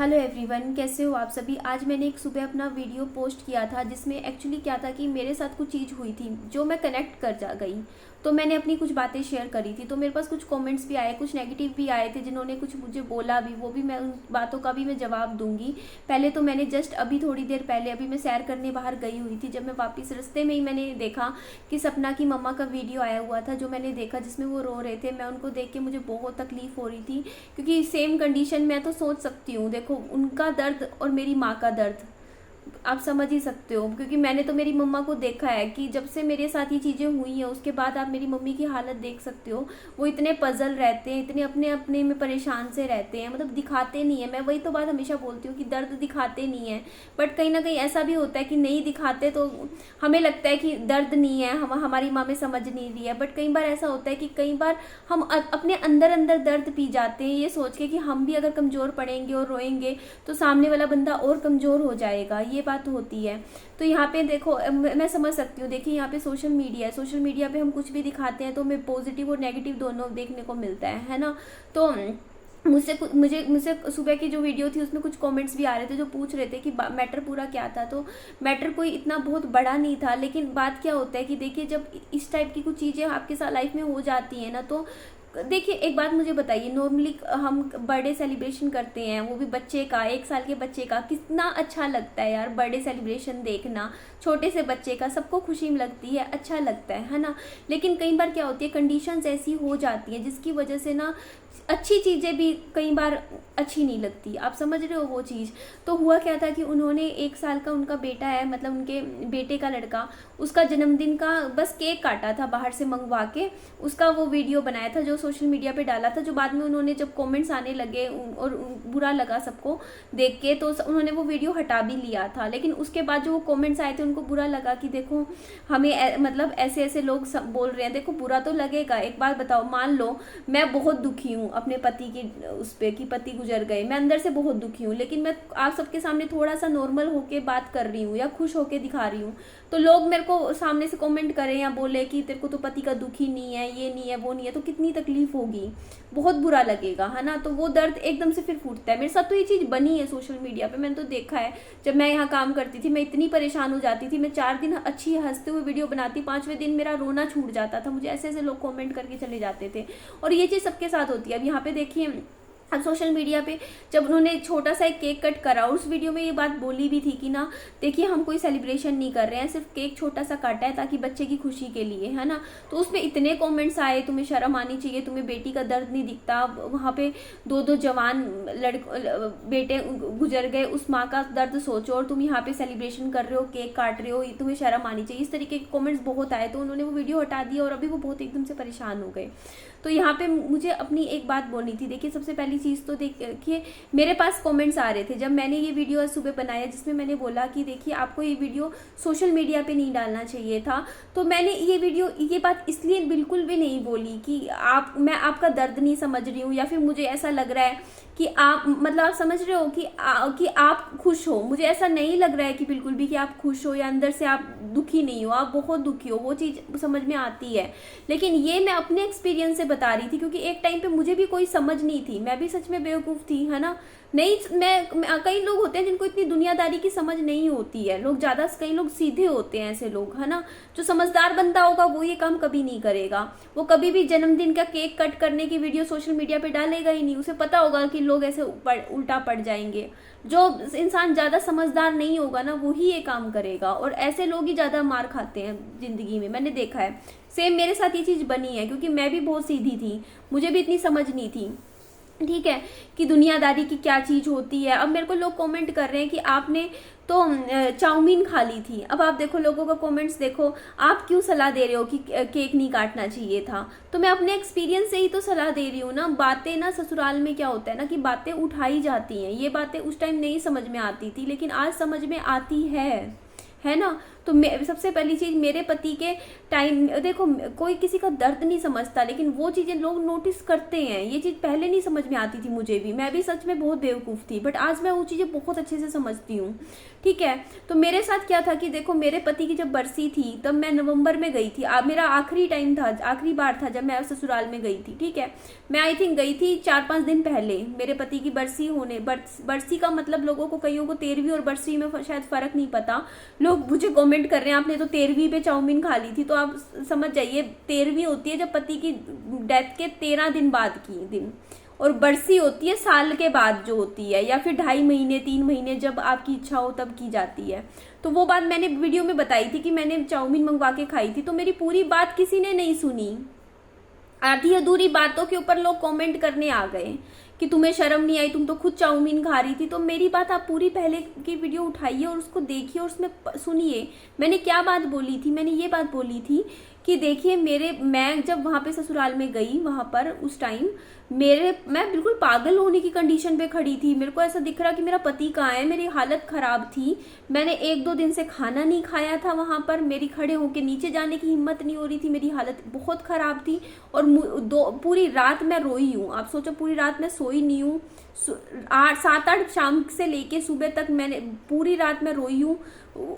Hello everyone, कैसे हो आप सभी। आज मैंने एक सुबह अपना वीडियो पोस्ट किया था जिसमें एक्चुअली क्या था कि मेरे साथ कुछ चीज़ हुई थी जो मैं कनेक्ट कर जा गई। तो मैंने अपनी कुछ बातें शेयर करी थी, तो मेरे पास कुछ कमेंट्स भी आए, कुछ नेगेटिव भी आए थे, जिन्होंने कुछ मुझे बोला भी, वो भी मैं उन बातों का भी मैं जवाब दूंगी। पहले तो मैंने जस्ट अभी थोड़ी देर पहले अभी मैं सैर करने बाहर गई हुई थी। जब मैं वापस रास्ते में ही मैंने देखा कि सपना की मम्मा का वीडियो आया हुआ था, जो मैंने देखा जिसमें वो रो रहे थे। मैं उनको देख के मुझे बहुत तकलीफ हो रही थी, क्योंकि सेम कंडीशन मैं तो सोच सकती हूँ। देखो, उनका दर्द और मेरी माँ का दर्द आप समझ ही सकते हो, क्योंकि मैंने तो मेरी मम्मा को देखा है कि जब से मेरे साथ ये चीज़ें हुई हैं उसके बाद आप मेरी मम्मी की हालत देख सकते हो। वो इतने पजल रहते हैं, इतने अपने अपने में परेशान से रहते हैं, मतलब दिखाते नहीं है। मैं वही तो बात हमेशा बोलती हूँ कि दर्द दिखाते नहीं है, बट कहीं ना कहीं ऐसा भी होता है कि नहीं दिखाते तो हमें लगता है कि दर्द नहीं है, हमारी माँ में समझ नहीं रही है। बट कई बार ऐसा होता है कि कई बार हम अपने अंदर अंदर दर्द पी जाते हैं, ये सोच के कि हम भी अगर कमज़ोर पड़ेंगे और रोएंगे तो सामने वाला बंदा और कमज़ोर हो जाएगा। ये बात होती है। तो यहाँ पे देखो, मैं समझ सकती हूँ। देखिए, यहाँ पे सोशल मीडिया है, सोशल मीडिया पे हम कुछ भी दिखाते हैं तो हमें पॉजिटिव और नेगेटिव दोनों देखने को मिलता है ना। तो मुझसे सुबह की जो वीडियो थी उसमें कुछ कमेंट्स भी आ रहे थे जो पूछ रहे थे कि मैटर पूरा क्या था। तो मैटर कोई इतना बहुत बड़ा नहीं था, लेकिन बात क्या होता है कि देखिए, जब इस टाइप की कुछ चीज़ें आपके साथ लाइफ में हो जाती हैं ना, तो देखिए एक बात मुझे बताइए, नॉर्मली हम बर्थडे सेलिब्रेशन करते हैं, वो भी बच्चे का, 1 साल के बच्चे का, कितना अच्छा लगता है यार बर्थडे सेलिब्रेशन देखना। छोटे से बच्चे का सबको खुशी लगती है, अच्छा लगता है ना। लेकिन कई बार क्या होती है, कंडीशंस ऐसी हो जाती हैं जिसकी वजह से ना अच्छी चीज़ें भी कई बार अच्छी नहीं लगती। आप समझ रहे हो वो चीज़। तो हुआ क्या था कि उन्होंने 1 साल का उनका बेटा है, मतलब उनके बेटे का लड़का, उसका जन्मदिन का बस केक काटा था बाहर से मंगवा के, उसका वो वीडियो बनाया था जो सोशल मीडिया पे डाला था। जो बाद में उन्होंने जब कमेंट्स आने लगे और बुरा लगा सबको देख के, तो उन्होंने वो वीडियो हटा भी लिया था। लेकिन उसके बाद जो वो कमेंट्स आए थे उनको बुरा लगा कि देखो हमें मतलब ऐसे ऐसे लोग सब बोल रहे हैं। देखो, बुरा तो लगेगा। एक बात बताओ, मान लो मैं बहुत दुखी हूँ अपने पति की उस पर कि पति गुजर गए, मैं अंदर से बहुत दुखी हूँ, लेकिन मैं आप सबके सामने थोड़ा सा नॉर्मल होके बात कर रही हूँ या खुश होके दिखा रही हूँ, तो लोग मेरे को सामने से कमेंट करें या बोले कि तेरे को तो पति का दुख ही नहीं है, ये नहीं है, वो नहीं है, तो कितनी तकलीफ होगी, बहुत बुरा लगेगा, है ना। तो वो दर्द एकदम से फिर फूटता है। मेरे साथ तो ये चीज़ बनी है सोशल मीडिया पे, मैंने तो देखा है। जब मैं यहाँ काम करती थी, मैं इतनी परेशान हो जाती थी, मैं 4 दिन अच्छी हंसते हुए वीडियो बनाती, 5वें दिन मेरा रोना छूट जाता था। मुझे ऐसे ऐसे लोग कमेंट करके चले जाते थे, और ये चीज़ सबके साथ होती है। अब यहाँ पे देखिए, अब सोशल मीडिया पे जब उन्होंने छोटा सा एक केक कट करा, उस वीडियो में ये बात बोली भी थी कि ना देखिए, हम कोई सेलिब्रेशन नहीं कर रहे हैं, सिर्फ केक छोटा सा काटा है ताकि बच्चे की खुशी के लिए, है ना। तो उसमें इतने कमेंट्स आए, तुम्हें शर्म आनी चाहिए, तुम्हें बेटी का दर्द नहीं दिखता। वहाँ पे दो जवान बेटे गुजर गए, उस माँ का दर्द सोचो, और तुम यहाँ पे सेलिब्रेशन कर रहे हो, केक काट रहे हो, तुम्हें शर्म आनी चाहिए। इस तरीके के कॉमेंट्स बहुत आए, तो उन्होंने वो वीडियो हटा दिया और अभी वो बहुत एकदम से परेशान हो गए। तो यहाँ पे मुझे अपनी एक बात बोलनी थी। देखिए, सबसे पहली चीज़ तो देखिए, मेरे पास कमेंट्स आ रहे थे जब मैंने ये वीडियो सुबह बनाया, जिसमें मैंने बोला कि देखिए, आपको ये वीडियो सोशल मीडिया पे नहीं डालना चाहिए था। तो मैंने ये बात इसलिए बिल्कुल भी नहीं बोली कि मैं आपका दर्द नहीं समझ रही हूँ, या फिर मुझे ऐसा लग रहा है कि आप, मतलब आप समझ रहे हो कि आप खुश हो। मुझे ऐसा नहीं लग रहा है कि बिल्कुल भी कि आप खुश हो या अंदर से आप दुखी नहीं हो, आप बहुत दुखी हो, वो चीज़ समझ में आती है। लेकिन ये मैं अपने एक्सपीरियंस से बता रही थी, क्योंकि एक टाइम पे मुझे भी कोई समझ नहीं थी, मैं भी सच में बेवकूफ़ थी, है ना। नहीं, कई लोग होते हैं जिनको इतनी दुनियादारी की समझ नहीं होती है। लोग ज़्यादा, कई लोग सीधे होते हैं, ऐसे लोग, है ना। जो समझदार बंदा होगा वो ये काम कभी नहीं करेगा। वो कभी भी जन्मदिन का केक कट करने की वीडियो सोशल मीडिया पे डालेगा ही नहीं। उसे पता होगा कि लोग ऐसे उल्टा पड़ जाएंगे। जो इंसान ज़्यादा समझदार नहीं होगा ना, वो ही ये काम करेगा, और ऐसे लोग ही ज़्यादा मार खाते हैं ज़िंदगी में, मैंने देखा है। सेम मेरे साथ ये चीज़ बनी है, क्योंकि मैं भी बहुत सीधी थी, मुझे भी इतनी समझ नहीं थी, ठीक है, कि दुनियादारी की क्या चीज़ होती है। अब मेरे को लोग कमेंट कर रहे हैं कि आपने तो चाउमीन खा ली थी। अब आप देखो, लोगों का कमेंट्स देखो, आप क्यों सलाह दे रहे हो कि केक नहीं काटना चाहिए था। तो मैं अपने एक्सपीरियंस से ही तो सलाह दे रही हूँ ना। बातें ना, ससुराल में क्या होता है ना कि बातें उठाई जाती हैं। ये बातें उस टाइम नहीं समझ में आती थी, लेकिन आज समझ में आती है ना। तो तो सबसे पहली चीज़, मेरे पति के टाइम, देखो कोई किसी का दर्द नहीं समझता, लेकिन वो चीज़ें लोग नोटिस करते हैं। ये चीज़ पहले नहीं समझ में आती थी मुझे भी, मैं भी सच में बहुत बेवकूफ़ थी, बट आज मैं वो चीज़ें बहुत अच्छे से समझती हूँ। ठीक है, तो मेरे साथ क्या था कि देखो, मेरे पति की जब बरसी थी तब मैं नवंबर में गई थी। मेरा आखिरी टाइम था, आखिरी बार था जब मैं ससुराल में गई थी। ठीक है, मैं आई थिंक गई थी 4-5 दिन पहले मेरे पति की बरसी होने। बरसी का मतलब लोगों को, कईयों को 13वीं और बरसी में शायद फर्क नहीं पता। लोग मुझे कमेंट कर रहे हैं आपने तो 13वीं पे चाउमीन खा ली थी, तो आप समझ जाइए 13वीं होती है जब पति की डेथ के 13 दिन बाद की दिन, और बरसी होती है साल के बाद जो होती है, या फिर 2.5 महीने 3 महीने जब आपकी इच्छा हो तब की जाती है। तो वो बात मैंने वीडियो में बताई थी कि मैंने चाउमीन मंगवा के खाई थी, तो मेरी पूरी बात किसी ने नहीं सुनी। आधी अधूरी बातों के ऊपर लोग कमेंट करने आ गए कि तुम्हें शर्म नहीं आई, तुम तो खुद चाउमीन खा रही थी। तो मेरी बात आप पूरी पहले की वीडियो उठाइए और उसको देखिए और उसमें सुनिए मैंने क्या बात बोली थी। मैंने ये बात बोली थी कि देखिए, मैं जब वहाँ पे ससुराल में गई, वहाँ पर उस टाइम मैं बिल्कुल पागल होने की कंडीशन पे खड़ी थी। मेरे को ऐसा दिख रहा कि मेरा पति कहाँ है, मेरी हालत खराब थी। मैंने 1-2 दिन से खाना नहीं खाया था वहाँ पर, मेरी खड़े होके नीचे जाने की हिम्मत नहीं हो रही थी, मेरी हालत बहुत ख़राब थी। और पूरी रात मैं रोई हूँ। आप सोचो, पूरी रात मैं सोई नहीं हूँ। 7-8 शाम से लेके सुबह तक मैंने पूरी रात में रोई हूँ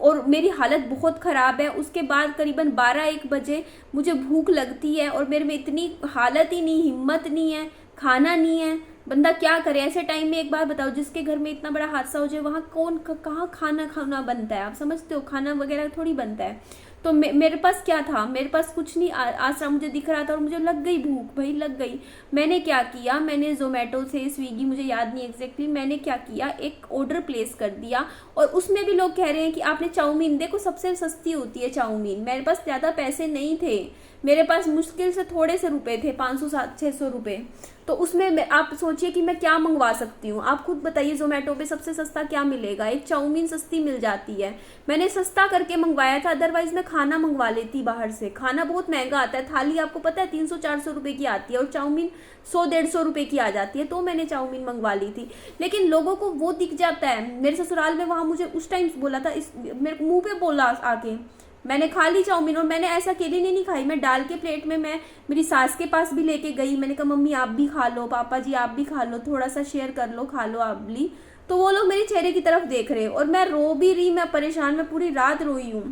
और मेरी हालत बहुत ख़राब है। उसके बाद करीबन 12-1 बजे मुझे भूख लगती है और मेरे में इतनी हालत ही नहीं, हिम्मत नहीं है, खाना नहीं है। बंदा क्या करे ऐसे टाइम में? एक बार बताओ, जिसके घर में इतना बड़ा हादसा हो जाए वहाँ कहाँ खाना बनता है? आप समझते हो, खाना वगैरह थोड़ी बनता है। तो मेरे पास क्या था? मेरे पास कुछ नहीं आसरा मुझे दिख रहा था और मुझे लग गई भूख, भाई लग गई। मैंने क्या किया, मैंने जोमेटो से, स्विगी, मुझे याद नहीं एग्जैक्टली, मैंने क्या किया, एक ऑर्डर प्लेस कर दिया। और उसमें भी लोग कह रहे हैं कि आपने चाउमीन, देखो सबसे सस्ती होती है चाउमीन। मेरे पास ज़्यादा पैसे नहीं थे, मेरे पास मुश्किल से थोड़े से रुपए थे, 500-600 रुपये। तो उसमें आप सोचिए कि मैं क्या मंगवा सकती हूँ। आप खुद बताइए, जोमेटो पे सबसे सस्ता क्या मिलेगा? एक चाउमीन सस्ती मिल जाती है। मैंने सस्ता करके मंगवाया था, अदरवाइज मैं खाना मंगवा लेती बाहर से। खाना बहुत महंगा आता है, थाली आपको पता है 300-400 रुपये की आती है और चाउमीन 100-150 रुपये की आ जाती है। तो मैंने चाउमीन मंगवा ली थी, लेकिन लोगों को वो दिख जाता है। मेरे ससुराल में वहाँ मुझे उस टाइम बोला था, मेरे मुँह पे बोला आके, मैंने खा ली चाउमीन। और मैंने ऐसा अकेले नहीं खाई, मैं डाल के प्लेट में मैं मेरी सास के पास भी लेके गई। मैंने कहा मम्मी आप भी खा लो, पापा जी आप भी खा लो, थोड़ा सा शेयर कर लो, खा लो आप भी। तो वो लोग मेरे चेहरे की तरफ देख रहे और मैं रो भी रही, मैं परेशान, मैं पूरी रात रोई हूँ।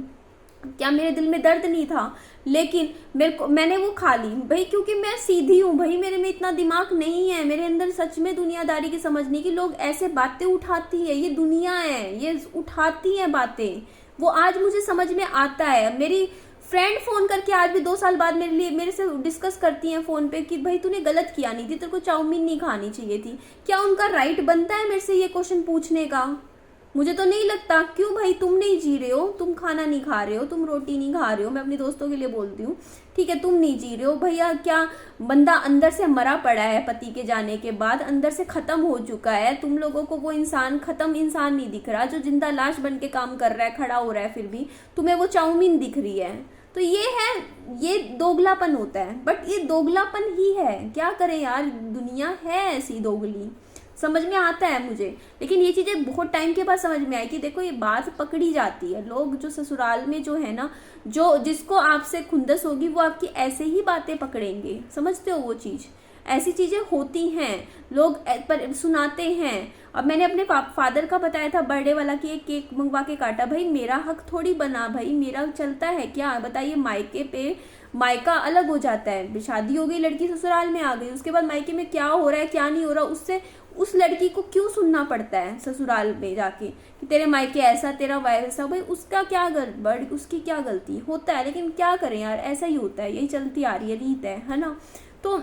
क्या मेरे दिल में दर्द नहीं था? लेकिन मैंने वो खा ली भाई, क्योंकि मैं सीधी हूँ भाई, मेरे में इतना दिमाग नहीं है। मेरे अंदर सच में दुनियादारी की समझने की, लोग ऐसे बातें उठाती है, ये दुनिया है, ये उठाती है बातें। वो आज मुझे समझ में आता है। मेरी फ्रेंड फोन करके आज भी 2 साल बाद मेरे से डिस्कस करती हैं फोन पे कि भाई तूने गलत किया नहीं थी, तेरे को चाउमीन नहीं खानी चाहिए थी। क्या उनका राइट बनता है मेरे से ये क्वेश्चन पूछने का? मुझे तो नहीं लगता। क्यों भाई, तुम नहीं जी रहे हो, तुम खाना नहीं खा रहे हो, तुम रोटी नहीं खा रहे हो, मैं अपने दोस्तों के लिए बोलती हूँ, ठीक है, तुम नहीं जी रहे हो भैया। क्या बंदा अंदर से मरा पड़ा है, पति के जाने के बाद अंदर से खत्म हो चुका है। तुम लोगों को वो इंसान, खत्म इंसान नहीं दिख रहा, जो जिंदा लाश बन के काम कर रहा है, खड़ा हो रहा है, फिर भी तुम्हें वो चाउमीन दिख रही है। तो ये दोगलापन होता है। बट ये दोगलापन ही है, क्या करें यार, दुनिया है ऐसी दोगली। समझ में आता है मुझे, लेकिन ये चीज़ें बहुत टाइम के बाद समझ में आई कि देखो ये बात पकड़ी जाती है। लोग जो ससुराल में जो है ना, जो जिसको आपसे खुंदस होगी वो आपकी ऐसे ही बातें पकड़ेंगे। समझते हो वो चीज़? ऐसी चीज़ें होती हैं, लोग पर सुनाते हैं। अब मैंने अपने फादर का बताया था बर्थडे वाला कि एक केक मंगवा के काटा, भाई मेरा हक थोड़ी बना, भाई मेरा चलता है क्या? बताइए, मायके पे मायका अलग हो जाता है, शादी हो गई, लड़की ससुराल में आ गई, उसके बाद मायके में क्या हो रहा है क्या नहीं हो रहा, उससे उस लड़की को क्यों सुनना पड़ता है ससुराल में जाके कि तेरे मायके ऐसा, तेरा वैसा? भाई उसका क्या गड़बड़, उसकी क्या गलती? होता है, लेकिन क्या करें यार, ऐसा ही होता है, यही चलती आ रही है, रीत है ना। तो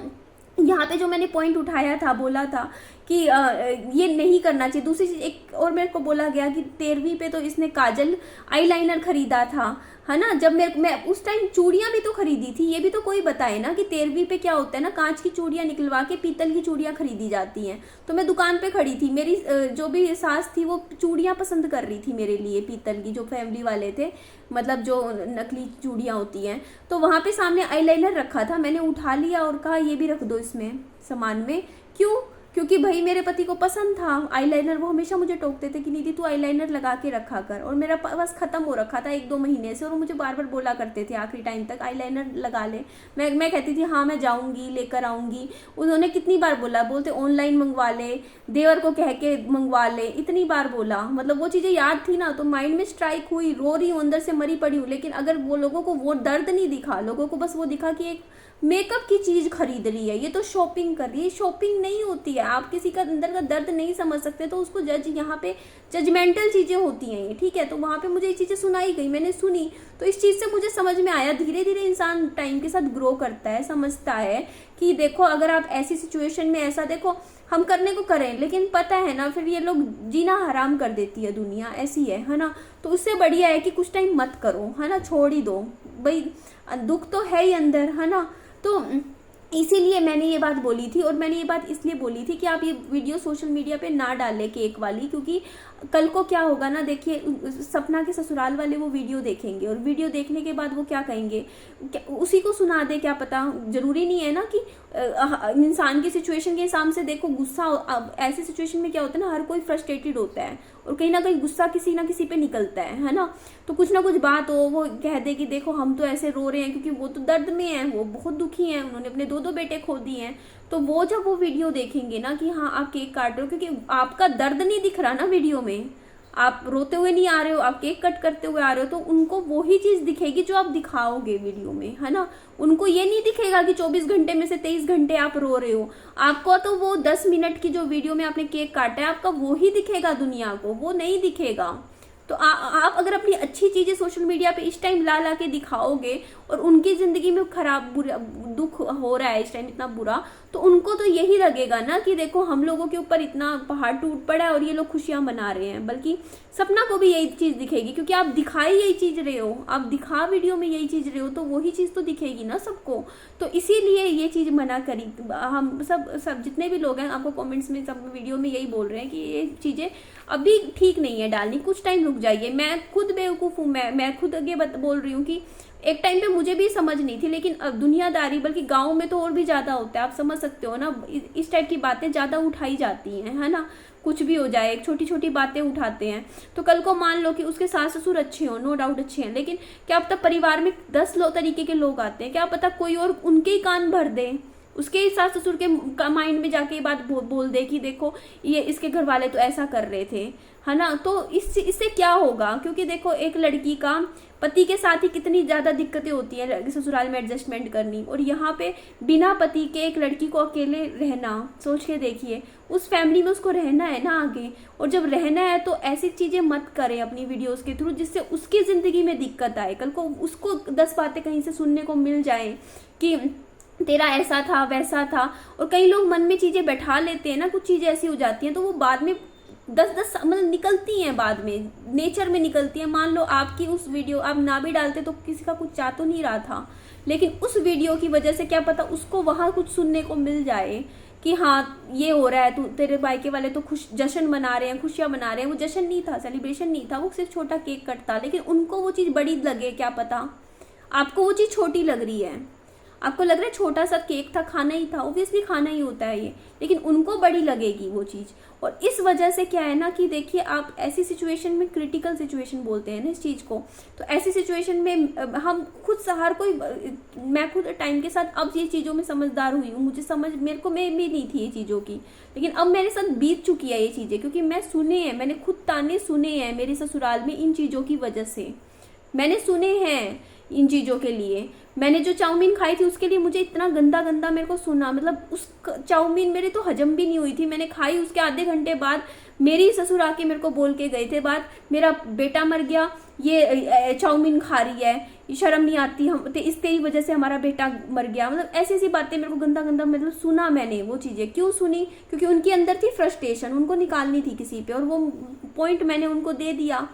यहाँ पे जो मैंने पॉइंट उठाया था, बोला था कि ये नहीं करना चाहिए। दूसरी चीज़ एक और मेरे को बोला गया कि 13वीं पे तो इसने काजल आईलाइनर खरीदा था, है ना। जब मैं उस टाइम चूड़ियाँ भी तो खरीदी थी, ये भी तो कोई बताए ना कि 13वीं पे क्या होता है ना, कांच की चूड़ियाँ निकलवा के पीतल की चूड़ियाँ खरीदी जाती हैं। तो मैं दुकान पे खड़ी थी, मेरी जो भी सास थी वो चूड़ियाँ पसंद कर रही थी मेरे लिए, पीतल की, जो फैमिली वाले थे, मतलब जो नकली चूड़ियाँ होती हैं। तो वहाँ पे सामने आईलाइनर रखा था, मैंने उठा लिया और कहा ये भी रख दो इसमें सामान में। क्यों? क्योंकि भाई मेरे पति को पसंद था आईलाइनर। वो हमेशा मुझे टोकते थे कि निधि तू आईलाइनर लगा के रखा कर, और मेरा बस खत्म हो रखा था 1-2 महीने से, और वो मुझे बार बार बोला करते थे आखिरी टाइम तक आईलाइनर लगा ले। मैं कहती थी हाँ मैं जाऊंगी लेकर आऊंगी। उन्होंने कितनी बार बोला, बोलते ऑनलाइन मंगवा ले, देवर को कह के मंगवा ले, इतनी बार बोला। मतलब वो चीज़ें याद थी ना, तो माइंड में स्ट्राइक हुई, रो रही हूँ, अंदर से मरी पड़ी हूँ। लेकिन अगर वो लोगों को वो दर्द नहीं दिखा, लोगों को बस वो दिखा कि एक मेकअप की चीज खरीद रही है, ये तो शॉपिंग कर रही है। शॉपिंग नहीं होती है। आप किसी का अंदर का दर्द नहीं समझ सकते तो उसको जज, यहाँ पे जजमेंटल चीजें होती हैं ये, ठीक है। तो वहां पे मुझे ये चीजें सुनाई गई, मैंने सुनी, तो इस चीज से मुझे समझ में आया। धीरे धीरे इंसान टाइम के साथ ग्रो करता है, समझता है कि देखो अगर आप ऐसी सिचुएशन में ऐसा, देखो हम करने को करें, लेकिन पता है ना फिर ये लोग जीना हराम कर देती है दुनिया, ऐसी है ना। तो उससे बढ़िया है कि कुछ टाइम मत करो, है ना, छोड़ ही दो भाई, दुख तो है ही अंदर, है ना। तो इसीलिए मैंने ये बात बोली थी, और मैंने ये बात इसलिए बोली थी कि आप ये वीडियो सोशल मीडिया पे ना डालें केक वाली, क्योंकि कल को क्या होगा ना, देखिए सपना के ससुराल वाले वो वीडियो देखेंगे, और वीडियो देखने के बाद वो क्या कहेंगे, उसी को सुना दे, क्या पता। जरूरी नहीं है ना कि इंसान की सिचुएशन के हिसाब से देखो गुस्सा, ऐसी सिचुएशन में क्या होता है ना, हर कोई फ्रस्ट्रेटेड होता है, और कहीं ना कहीं गुस्सा किसी ना किसी पे निकलता है ना। तो कुछ ना कुछ बात हो, वो कह दे कि देखो हम तो ऐसे रो रहे हैं क्योंकि वो तो दर्द में है, वो बहुत दुखी हैं, उन्होंने अपने 2-2 बेटे खो दिए हैं। तो वो जब वो वीडियो देखेंगे ना कि हाँ आप केक काट रहे हो, क्योंकि आपका दर्द नहीं दिख रहा ना वीडियो में, आप रोते हुए नहीं आ रहे हो, आप केक कट करते हुए आ रहे हो, तो उनको वही चीज दिखेगी जो आप दिखाओगे वीडियो में, है ना। उनको ये नहीं दिखेगा कि 24 घंटे में से 23 घंटे आप रो रहे हो। आपको तो वो 10 मिनट की जो वीडियो में आपने केक काटा है, आपका वो ही दिखेगा दुनिया को, वो नहीं दिखेगा। तो आप अगर अपनी अच्छी चीजें सोशल मीडिया पे इस टाइम ला के दिखाओगे, और उनकी जिंदगी में खराब बुरा दुख हो रहा है इस टाइम इतना बुरा, तो उनको तो यही लगेगा ना कि देखो हम लोगों के ऊपर इतना पहाड़ टूट पड़ा है और ये लोग खुशियां मना रहे हैं। बल्कि सपना को भी यही चीज दिखेगी, क्योंकि आप दिखाई यही चीज रहे हो, आप दिखा वीडियो में यही चीज रहे हो, तो वही चीज तो दिखेगी ना सबको। तो इसीलिए ये चीज मना करी। हम सब जितने भी लोग हैं आपको कमेंट्स में, सब वीडियो में यही बोल रहे हैं कि ये चीजें अभी ठीक नहीं है डालनी, कुछ टाइम रुक जाइए। मैं खुद बेवकूफ हूँ, मैं खुद आगे बोल रही हूँ कि एक टाइम पे मुझे भी समझ नहीं थी, लेकिन अब दुनियादारी, बल्कि गांव में तो और भी ज्यादा होता है, आप समझ सकते हो ना, इस टाइप की बातें ज्यादा उठाई जाती हैं, है ना। कुछ भी हो जाए, छोटी छोटी बातें उठाते हैं। तो कल को मान लो कि उसके सास ससुर अच्छे हो, नो डाउट अच्छे हैं, लेकिन क्या पता परिवार में 10 तरीके के लोग आते हैं, क्या पता कोई और उनके ही कान भर दे, उसके सास ससुर के माइंड में जाके ये बात बोल दे कि देखो ये इसके घर वाले तो ऐसा कर रहे थे, है ना। तो इससे क्या होगा, क्योंकि देखो एक लड़की का पति के साथ ही कितनी ज्यादा दिक्कतें होती हैं ससुराल में एडजस्टमेंट करनी, और यहाँ पे बिना पति के एक लड़की को अकेले रहना, सोच के देखिए, उस फैमिली में उसको रहना है ना आगे, और जब रहना है तो ऐसी चीजें मत करें अपनी वीडियोस के थ्रू जिससे उसकी जिंदगी में दिक्कत आए, कल को उसको 10 बातें कहीं से सुनने को मिल जाए कि तेरा ऐसा था वैसा था। और कई लोग मन में चीजें बैठा लेते हैं ना, कुछ चीजें ऐसी हो जाती हैं तो वो बाद में 10 मतलब निकलती हैं, बाद में नेचर में निकलती हैं। मान लो आपकी उस वीडियो आप ना भी डालते तो किसी का कुछ चाह तो नहीं रहा था, लेकिन उस वीडियो की वजह से क्या पता उसको वहां कुछ सुनने को मिल जाए कि हाँ ये हो रहा है, तू तेरे बाइके वाले तो खुश जश्न मना रहे हैं, खुशियां मना रहे हैं। वो जश्न नहीं था, सेलिब्रेशन नहीं था, वो सिर्फ छोटा केक कट था, लेकिन उनको वो चीज बड़ी लगे, क्या पता आपको वो चीज छोटी लग रही है, आपको लग रहा है छोटा सा केक था, खाना ही था, ऑब्वियसली खाना ही होता है ये, लेकिन उनको बड़ी लगेगी वो चीज़। और इस वजह से क्या है ना कि देखिए आप ऐसी सिचुएशन में, क्रिटिकल सिचुएशन बोलते हैं ना इस चीज़ को, तो ऐसी सिचुएशन में हम खुद हर कोई, मैं खुद टाइम के साथ अब ये चीज़ों में समझदार हुई हूँ, मुझे समझ मेरे को में भी नहीं थी ये चीज़ों की, लेकिन अब मेरे साथ बीत चुकी है ये चीज़ें, क्योंकि मैं सुने हैं, मैंने खुद ताने सुने हैं मेरे ससुराल में इन चीज़ों की वजह से, मैंने सुने हैं इन चीज़ों के लिए। मैंने जो चाउमीन खाई थी उसके लिए मुझे इतना गंदा गंदा मेरे को सुना, मतलब उस चाउमीन मेरे तो हजम भी नहीं हुई थी, मैंने खाई उसके आधे घंटे बाद मेरी ससुर आके मेरे को बोल के गए थे बात, मेरा बेटा मर गया, ये चाउमीन खा रही है, शर्म नहीं आती, हम इस तेरी वजह से हमारा बेटा मर गया। मतलब ऐसी ऐसी बातें मेरे को गंदा गंदा मतलब सुना मैंने। वो चीज़ें क्यों सुनी, क्योंकि उनके अंदर थी फ्रस्ट्रेशन, उनको निकालनी थी किसी पे, और वो पॉइंट मैंने उनको दे दिया,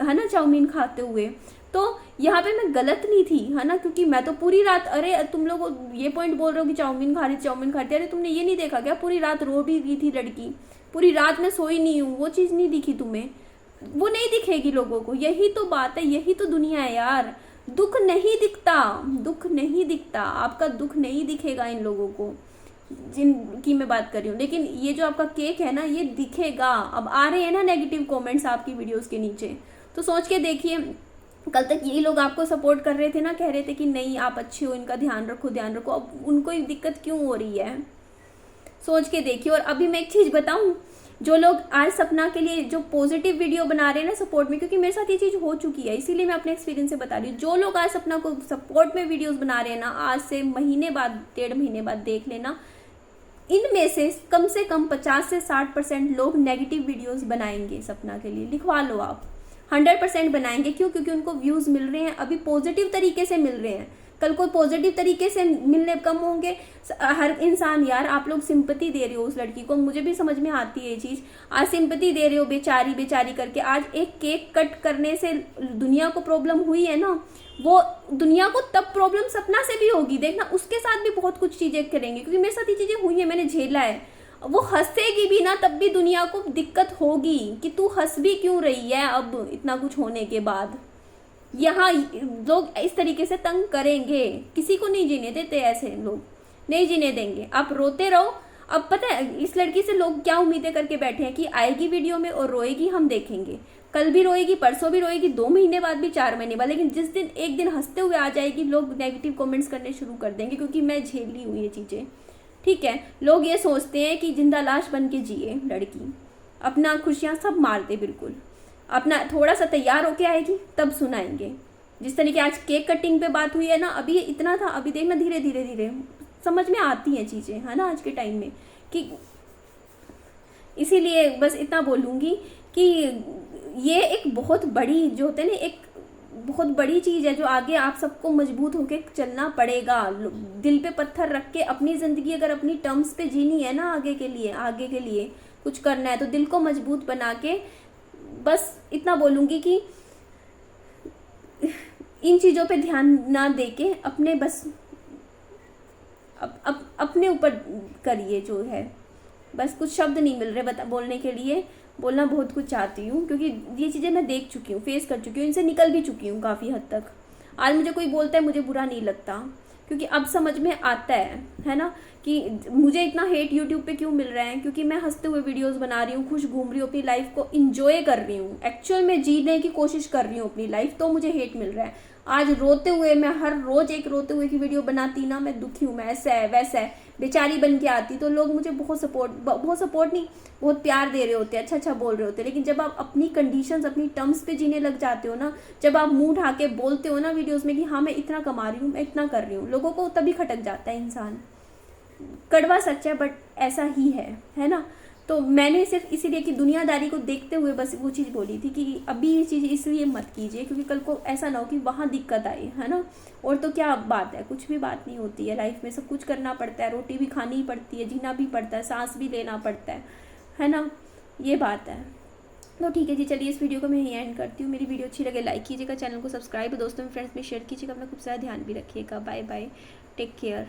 है ना, चाउमीन खाते हुए। तो यहाँ पे मैं गलत नहीं थी, है ना, क्योंकि मैं तो पूरी रात, अरे तुम लोग ये पॉइंट बोल रहे हो कि चाउमीन खा रही, अरे तुमने ये नहीं देखा क्या पूरी रात रो भी रही थी लड़की, पूरी रात में सोई नहीं हूँ, वो चीज़ नहीं दिखी तुम्हें, वो नहीं दिखेगी लोगों को। यही तो बात है, यही तो दुनिया है यार, दुख नहीं दिखता, दुख नहीं दिखता, आपका दुख नहीं दिखेगा इन लोगों को, जिनकी मैं बात कर रही हूँ। लेकिन ये जो आपका केक है ना, ये दिखेगा। अब आ रहे हैं ना नेगेटिव कमेंट्स आपकी वीडियोस के नीचे, तो सोच के देखिए। कल तक यही लोग आपको सपोर्ट कर रहे थे ना, कह रहे थे कि नहीं आप अच्छे हो, इनका ध्यान रखो ध्यान रखो, अब उनको ही दिक्कत क्यों हो रही है, सोच के देखिए। और अभी मैं एक चीज़ बताऊं, जो लोग आज सपना के लिए जो पॉजिटिव वीडियो बना रहे हैं ना सपोर्ट में, क्योंकि मेरे साथ ये चीज़ हो चुकी है, इसीलिए मैं अपने एक्सपीरियंस से बता रही हूँ। जो लोग आज सपना को सपोर्ट में वीडियोस बना रहे हैं ना, आज से महीने बाद 1.5 महीने बाद देख लेना, इनमें से कम 50 से 60% लोग नेगेटिव वीडियोस बनाएंगे सपना के लिए। लिखवा लो आप, 100% बनाएंगे। क्यों? क्योंकि उनको व्यूज़ मिल रहे हैं, अभी पॉजिटिव तरीके से मिल रहे हैं, कल को पॉजिटिव तरीके से मिलने कम होंगे। हर इंसान, यार आप लोग सिंपैथी दे रहे हो उस लड़की को, मुझे भी समझ में आती है ये चीज़। आज सिंपैथी दे रहे हो बेचारी बेचारी करके, आज एक केक कट करने से दुनिया को प्रॉब्लम हुई है ना, वो दुनिया को तब प्रॉब्लम सपना से भी होगी, देखना उसके साथ भी बहुत कुछ चीज़ें करेंगे, क्योंकि मेरे साथ ये चीज़ें हुई है, मैंने झेला है। वो हंसेगी भी ना तब भी दुनिया को दिक्कत होगी कि तू हंस भी क्यों रही है अब इतना कुछ होने के बाद। यहाँ लोग इस तरीके से तंग करेंगे, किसी को नहीं जीने देते, ऐसे लोग नहीं जीने देंगे। आप रोते रहो। अब पता है इस लड़की से लोग क्या उम्मीदें करके बैठे हैं कि आएगी वीडियो में और रोएगी, हम देखेंगे, कल भी रोएगी, परसों भी रोएगी, 2 महीने बाद भी, 4 महीने बाद, लेकिन जिस दिन एक दिन हंसते हुए आ जाएगी, लोग नेगेटिव कमेंट्स करने शुरू कर देंगे। क्योंकि मैं झेली हूँ ये चीज़ें, ठीक है। लोग ये सोचते हैं कि जिंदा लाश बन के जिए लड़की, अपना खुशियाँ सब मार दे, बिल्कुल अपना थोड़ा सा तैयार होके आएगी तब सुनाएंगे। जिस तरीके आज केक कटिंग पे बात हुई है ना, अभी इतना था, अभी देखना धीरे धीरे धीरे समझ में आती हैं चीज़ें, है ना, आज के टाइम में। कि इसीलिए बस इतना बोलूँगी कि ये एक बहुत बड़ी जो होते हैं ना, एक बहुत बड़ी चीज़ है जो आगे आप सबको मजबूत होके चलना पड़ेगा। दिल पे पत्थर रख के अपनी ज़िंदगी अगर अपनी टर्म्स पे जीनी है ना, आगे के लिए कुछ करना है, तो दिल को मजबूत बना के, बस इतना बोलूँगी कि इन चीज़ों पे ध्यान ना देके अपने बस अपने ऊपर करिए जो है। बस कुछ शब्द नहीं मिल रहे बोलने के लिए, बोलना बहुत कुछ चाहती हूँ, क्योंकि ये चीज़ें मैं देख चुकी हूँ, फेस कर चुकी हूँ, इनसे निकल भी चुकी हूँ काफ़ी हद तक। आज मुझे कोई बोलता है मुझे बुरा नहीं लगता, क्योंकि अब समझ में आता है ना, कि मुझे इतना हेट यूट्यूब पे क्यों मिल रहा है। क्योंकि मैं हंसते हुए वीडियोस बना रही हूँ, खुश घूम रही हूँ, अपनी लाइफ को इंजॉय कर रही हूँ, एक्चुअल में जीने की कोशिश कर रही हूँ अपनी लाइफ, तो मुझे हेट मिल रहा है। आज रोते हुए, मैं हर रोज एक रोते हुए की वीडियो बनाती ना, मैं दुखी हूँ, मैं ऐसा है वैसा है बेचारी बन के आती, तो लोग मुझे बहुत सपोर्ट नहीं, बहुत प्यार दे रहे होते, अच्छा बोल रहे होते। लेकिन जब आप अपनी कंडीशंस, अपनी टर्म्स पे जीने लग जाते हो ना, जब आप मुंह ढा के बोलते हो ना वीडियोस में कि हाँ मैं इतना कमा रही हूँ, मैं इतना कर रही हूँ, लोगों को तभी खटक जाता है इंसान। कड़वा सच है बट ऐसा ही है ना। तो मैंने सिर्फ इसीलिए कि दुनियादारी को देखते हुए बस वो चीज़ बोली थी कि अभी ये चीज़ इसलिए मत कीजिए, क्योंकि कल को ऐसा ना हो कि वहाँ दिक्कत आए, है ना। और तो क्या बात है, कुछ भी बात नहीं होती है लाइफ में, सब कुछ करना पड़ता है, रोटी भी खानी ही पड़ती है, जीना भी पड़ता है, सांस भी लेना पड़ता है ना, ये बात है। तो ठीक है जी, चलिए इस वीडियो को मैं यहीं एंड करती हूँ। मेरी वीडियो अच्छी लगे लाइक कीजिएगा, चैनल को सब्सक्राइब, दोस्तों में फ्रेंड्स में शेयर कीजिएगा, अपना खूब सारा ध्यान भी रखिएगा। Bye bye, take care.